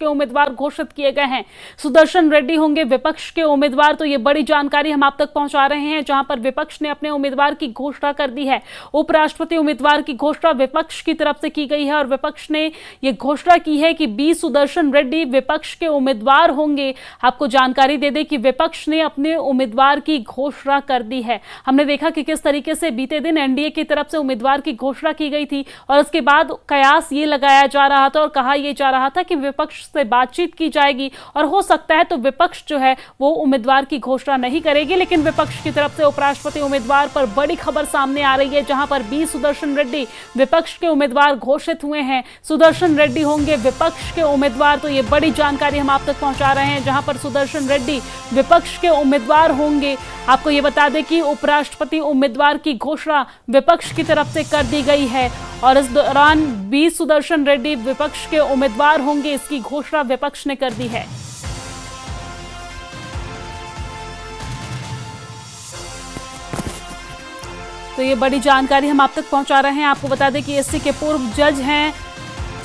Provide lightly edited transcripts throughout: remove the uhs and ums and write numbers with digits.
के उम्मीदवार घोषित किए गए हैं। सुदर्शन रेड्डी होंगे विपक्ष के उम्मीदवार। तो ये बड़ी जानकारी हम आप तक पहुंचा रहे हैं, जहां पर विपक्ष ने अपने उम्मीदवार की घोषणा कर दी है। उपराष्ट्रपति उम्मीदवार की घोषणा विपक्ष की तरफ से की गई है और विपक्ष ने यह घोषणा की है कि बी सुदर्शन रेड्डी विपक्ष के उम्मीदवार होंगे। आपको जानकारी दे दें कि विपक्ष ने अपने उम्मीदवार की घोषणा कर दी है। हमने देखा कि किस तरीके से बीते दिन एनडीए की तरफ से उम्मीदवार की घोषणा की गई थी और उसके बाद कयास ये लगाया जा रहा था और कहा यह जा रहा था कि विपक्ष से बातचीत की जाएगी और हो सकता है तो विपक्ष जो है वो उम्मीदवार की घोषणा नहीं करेगी। लेकिन विपक्ष की तरफ से उपराष्ट्रपति उम्मीदवार पर बड़ी खबर सामने आ रही है, जहां पर बी सुदर्शन रेड्डी विपक्ष के उम्मीदवार घोषित हुए हैं। सुदर्शन रेड्डी होंगे विपक्ष के उम्मीदवार। तो ये बड़ी जानकारी हम आप तक पहुंचा रहे हैं, जहां पर सुदर्शन रेड्डी विपक्ष के उम्मीदवार होंगे। आपको ये बता दें कि उपराष्ट्रपति उम्मीदवार की घोषणा विपक्ष की तरफ से कर दी गई है और इस दौरान बी सुदर्शन रेड्डी विपक्ष के उम्मीदवार होंगे, इसकी घोषणा विपक्ष ने कर दी है। तो ये बड़ी जानकारी हम आप तक पहुंचा रहे हैं। आपको बता दें कि एससी के पूर्व जज हैं,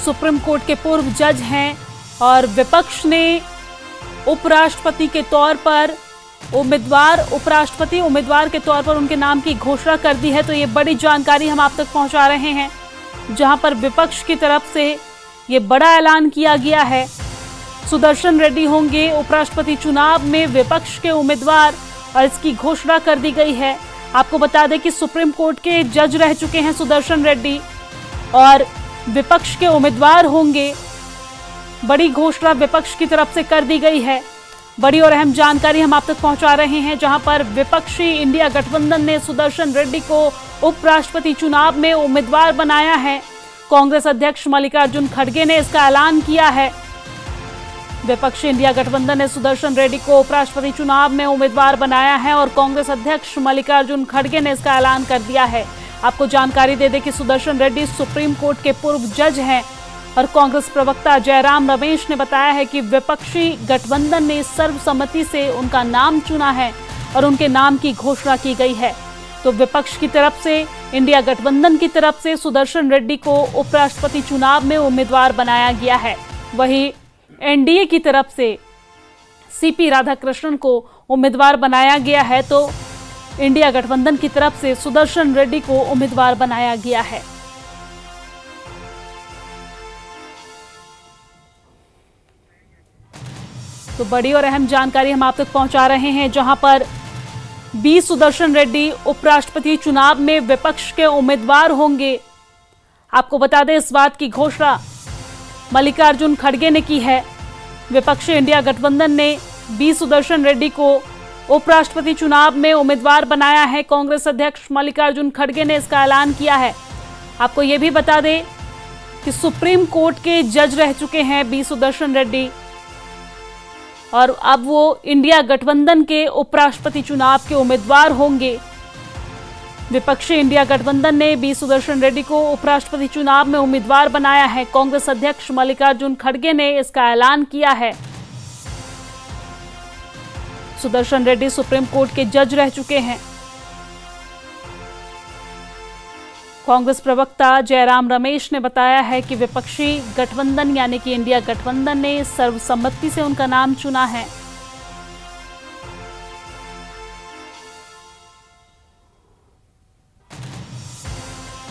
सुप्रीम कोर्ट के पूर्व जज हैं और विपक्ष ने उपराष्ट्रपति के तौर पर उपराष्ट्रपति उम्मीदवार के तौर पर उनके नाम की घोषणा कर दी है। तो ये बड़ी जानकारी हम आप तक पहुंचा रहे हैं, जहां पर विपक्ष की तरफ से ये बड़ा ऐलान किया गया है। सुदर्शन रेड्डी होंगे उपराष्ट्रपति चुनाव में विपक्ष के उम्मीदवार और इसकी घोषणा कर दी गई है। आपको बता दें कि सुप्रीम कोर्ट के जज रह चुके हैं सुदर्शन रेड्डी और विपक्ष के उम्मीदवार होंगे। बड़ी घोषणा विपक्ष की तरफ से कर दी गई है। बड़ी और अहम जानकारी हम आप तक पहुंचा रहे हैं, जहां पर विपक्षी इंडिया गठबंधन ने सुदर्शन रेड्डी को उपराष्ट्रपति चुनाव में उम्मीदवार बनाया है। कांग्रेस अध्यक्ष मल्लिकार्जुन खड़गे ने इसका ऐलान किया है। विपक्षी इंडिया गठबंधन ने सुदर्शन रेड्डी को उपराष्ट्रपति चुनाव में उम्मीदवार बनाया है और कांग्रेस अध्यक्ष मल्लिकार्जुन खड़गे ने इसका ऐलान कर दिया है। आपको जानकारी दे दें कि सुदर्शन रेड्डी सुप्रीम कोर्ट के पूर्व जज हैं और कांग्रेस प्रवक्ता जयराम रमेश ने बताया है कि विपक्षी गठबंधन ने सर्वसम्मति से उनका नाम चुना है और उनके नाम की घोषणा की गई है। तो विपक्ष की तरफ से इंडिया गठबंधन की तरफ से सुदर्शन रेड्डी को उपराष्ट्रपति चुनाव में उम्मीदवार बनाया गया है। वहीं एनडीए की तरफ से सीपी राधाकृष्णन को उम्मीदवार बनाया गया है। तो इंडिया गठबंधन की तरफ से सुदर्शन रेड्डी को उम्मीदवार बनाया गया है। तो बड़ी और अहम जानकारी हम आप तक पहुंचा रहे हैं, जहां पर बी सुदर्शन रेड्डी उपराष्ट्रपति चुनाव में विपक्ष के उम्मीदवार होंगे। आपको बता दें इस बात की घोषणा मल्लिकार्जुन खड़गे ने की है। विपक्षी इंडिया गठबंधन ने बी सुदर्शन रेड्डी को उपराष्ट्रपति चुनाव में उम्मीदवार बनाया है। कांग्रेस अध्यक्ष मल्लिकार्जुन खड़गे ने इसका ऐलान किया है। आपको यह भी बता दें कि सुप्रीम कोर्ट के जज रह चुके हैं बी सुदर्शन रेड्डी और अब वो इंडिया गठबंधन के उपराष्ट्रपति चुनाव के उम्मीदवार होंगे। विपक्षी इंडिया गठबंधन ने बी सुदर्शन रेड्डी को उपराष्ट्रपति चुनाव में उम्मीदवार बनाया है। कांग्रेस अध्यक्ष मल्लिकार्जुन खड़गे ने इसका ऐलान किया है। सुदर्शन रेड्डी सुप्रीम कोर्ट के जज रह चुके हैं। कांग्रेस प्रवक्ता जयराम रमेश ने बताया है कि विपक्षी गठबंधन यानी कि इंडिया गठबंधन ने सर्वसम्मति से उनका नाम चुना है।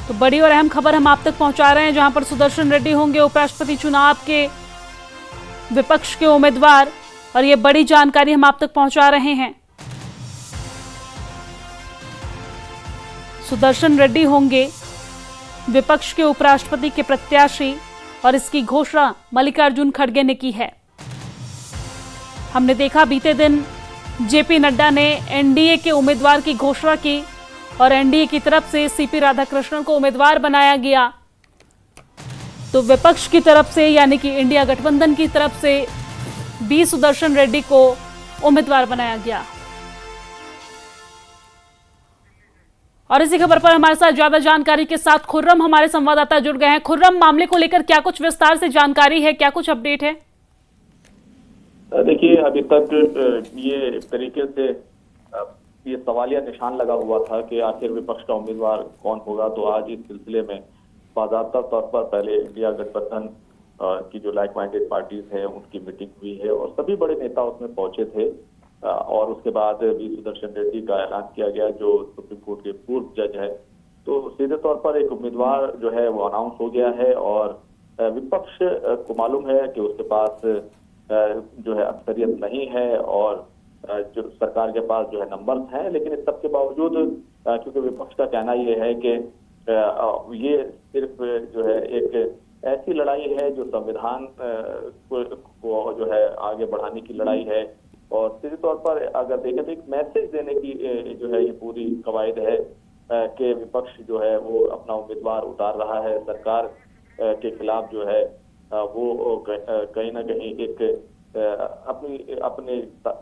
तो बड़ी और अहम खबर हम आप तक पहुंचा रहे हैं, जहां पर सुदर्शन रेड्डी होंगे उपराष्ट्रपति चुनाव के विपक्ष के उम्मीदवार और ये बड़ी जानकारी हम आप तक पहुंचा रहे हैं। सुदर्शन रेड्डी होंगे विपक्ष के उपराष्ट्रपति के प्रत्याशी और इसकी घोषणा मल्लिकार्जुन खड़गे ने की है। हमने देखा बीते दिन जेपी नड्डा ने एनडीए के उम्मीदवार की घोषणा की और एनडीए की तरफ से सीपी राधाकृष्णन को उम्मीदवार बनाया गया। तो विपक्ष की तरफ से यानी कि इंडिया गठबंधन की तरफ से बी सुदर्शन रेड्डी को उम्मीदवार बनाया गया। और इसी खबर पर हमारे साथ ज्यादा जानकारी के साथ खुर्रम हमारे संवाददाता जुड़ गए हैं। खुर्रम, मामले को लेकर क्या कुछ विस्तार से जानकारी है, क्या कुछ अपडेट है? देखिए, अभी तक ये एक तरीके से ये सवालिया निशान लगा हुआ था कि आखिर विपक्ष का उम्मीदवार कौन होगा। तो आज इस सिलसिले में बाज़ाब्ता तौर पर पहले इंडिया गठबंधन की जो लाइक माइंडेड पार्टीज हैं उनकी मीटिंग हुई है और सभी बड़े नेता उसमें पहुंचे थे। और उसके बाद वी सुदर्शन रेड्डी का ऐलान किया गया, जो सुप्रीम कोर्ट के पूर्व जज है। तो सीधे तौर पर एक उम्मीदवार जो है वो अनाउंस हो गया है और विपक्ष को मालूम है कि उसके पास जो है अक्सरियत नहीं है और जो सरकार के पास जो है नंबर्स हैं, लेकिन इस सब के बावजूद क्योंकि विपक्ष का कहना ये है कि ये सिर्फ जो है एक ऐसी लड़ाई है जो संविधान को जो है आगे बढ़ाने की लड़ाई है और सीधे तौर पर अगर देखें तो एक मैसेज देने की जो है ये पूरी कवायद है कि विपक्ष जो है वो अपना उम्मीदवार उतार रहा है सरकार के खिलाफ, जो है वो कहीं ना कहीं एक अपनी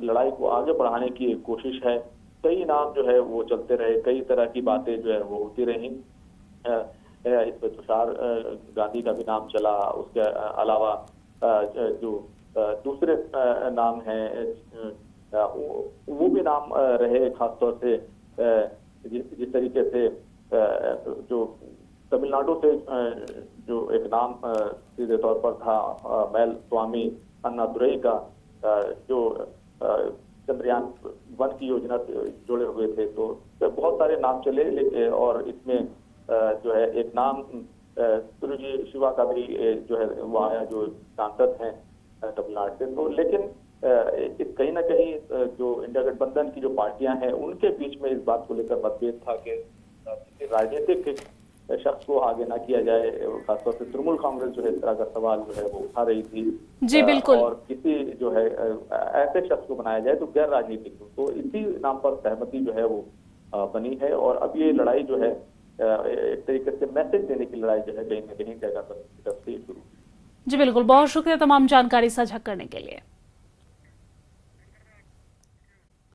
लड़ाई को आगे बढ़ाने की कोशिश है। कई नाम जो है वो चलते रहे, कई तरह की बातें जो है वो होती रही। इसमें तुषार गांधी का भी नाम चला, उसके अलावा जो दूसरे नाम हैं वो भी नाम रहे, खासतौर से जिस तरीके से जो तमिलनाडु से जो एक नाम सीधे तौर पर था मैल स्वामी अन्नादुरई का, जो चंद्रयान 1 की योजना से जुड़े हुए थे। तो बहुत सारे नाम चले और इसमें जो है एक नाम सुरुचि शिवा का भी जो है वो आया, जो सांसद हैं तमिलनाडु से। तो लेकिन कहीं ना कहीं जो इंडिया गठबंधन की जो पार्टियां हैं उनके बीच में इस बात को लेकर मतभेद था कि राजनीतिक शख्स को आगे ना किया जाए। खासतौर से तृणमूल कांग्रेस जो है इस तरह का सवाल जो है वो उठा रही थी जी बिल्कुल, और किसी जो है ऐसे शख्स को बनाया जाए तो गैर राजनीतिक हो। तो इसी नाम पर सहमति जो है वो बनी है और अब ये लड़ाई जो है एक तरीके से मैसेज देने की लड़ाई जो है कहीं ना कहीं जगह पर शुरू। जी बिल्कुल, बहुत शुक्रिया तमाम जानकारी साझा करने के लिए।